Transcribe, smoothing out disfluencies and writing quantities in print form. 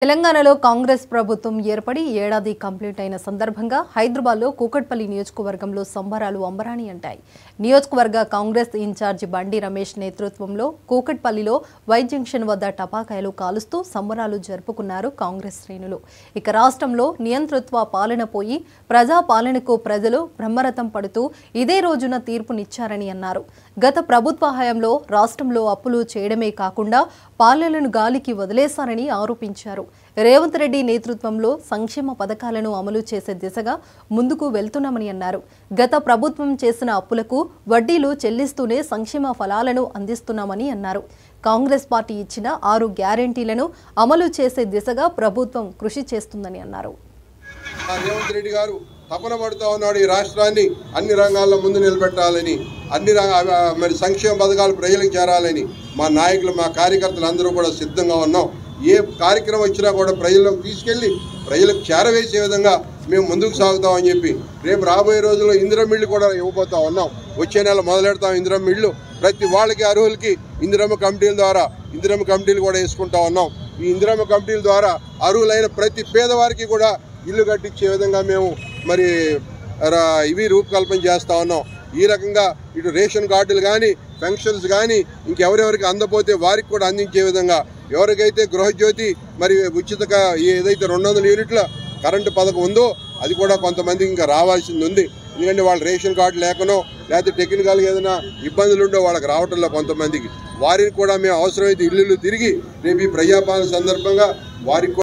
తెలంగాణలో కాంగ్రెస్ ప్రభుత్వం ఏర్పడి ఏడాది కంప్లీట్ అయిన సందర్భంగా హైదరాబాద్లో కూకట్పల్లి నియోజకవర్గంలో సంబరాలు అంబరాణి అంటాయి. నియోజకవర్గ కాంగ్రెస్ ఇన్ఛార్జి బండి రమేష్ నేతృత్వంలో కూకట్పల్లిలో వై జంక్షన్ వద్ద టపాకాయలు కాలుస్తూ సంబరాలు జరుపుకున్నారు కాంగ్రెస్ శ్రేణులు. ఇక రాష్ట్రంలో నియంతృత్వ పాలన పోయి ప్రజా పాలనకు ప్రజలు బ్రహ్మరథం పడుతూ ఇదే రోజున తీర్పునిచ్చారని అన్నారు. గత ప్రభుత్వ హయాంలో రాష్ట్రంలో అప్పులు చేయడమే కాకుండా పాలనను గాలికి వదిలేశారని ఆరోపించారు. రేవంత్ రెడ్డి నేతృత్వంలో సంక్షేమ పథకాలను అమలు చేసే దిశగా ముందుకు వెళ్తున్నామని అన్నారు. గత ప్రభుత్వం చేసిన అప్పులకు వడ్డీలు చెల్లిస్తూనే సంక్షేమ ఫలాలను అందిస్తున్నామని అన్నారు. కాంగ్రెస్ పార్టీ ఇచ్చిన 6 గ్యారెంటీలను అమలు చేసే దిశగా ప్రభుత్వం కృషి చేస్తుందని అన్నారు. రేవంత్ రెడ్డి గారు తపన పడుతూ ఉన్నాడు. ఈ రాష్ట్రాన్ని అన్ని రంగాల్లో ముందు నిలబెట్టాలని, మరి సంక్షేమ పథకాలు ప్రజలకు చేరాలని మా నాయకులు, మా కార్యకర్తలు అందరూ కూడా సిద్ధంగా ఉన్నాం. ఏ కార్యక్రమం వచ్చినా కూడా ప్రజల్లోకి తీసుకెళ్లి ప్రజలకు చేరవేసే విధంగా మేము ముందుకు సాగుతామని చెప్పి రేపు రాబోయే రోజుల్లో ఇందిరమ్మ ఇళ్ళు కూడా ఇవ్వబోతా ఉన్నాం. వచ్చే నెల మొదలెడతాం ఇందిరమ్మ ఇళ్ళు. ప్రతి వాళ్ళకి అర్హులకి ఇందిరమ్మ కమిటీల ద్వారా ఇందిరమ్మ కమిటీలు కూడా వేసుకుంటా ఉన్నాం. ఈ ఇందిరమ్మ కమిటీల ద్వారా అర్హులైన ప్రతి పేదవారికి కూడా ఇల్లు కట్టించే విధంగా మేము మరి ఇవి రూపకల్పన చేస్తూ ఉన్నాం. ఈ రకంగా ఇటు రేషన్ కార్డులు కానీ, పెన్షన్స్ కానీ ఇంకెవరెవరికి అందపోతే వారికి కూడా అందించే విధంగా, ఎవరికైతే గృహజ్యోతి మరి ఉచితంగా ఏదైతే 200 యూనిట్ల కరెంటు పథకం ఉందో అది కూడా కొంతమందికి ఇంకా రావాల్సింది ఉంది. ఎందుకంటే వాళ్ళు రేషన్ కార్డు లేకనో లేకపోతే టెక్నికల్గా ఏదైనా ఇబ్బందులు ఉండో వాళ్ళకి రావటంలో కొంతమందికి, వారికి కూడా మేము అవసరమైతే ఇల్లు తిరిగి రేపు ఈ ప్రజాపాలన సందర్భంగా వారికి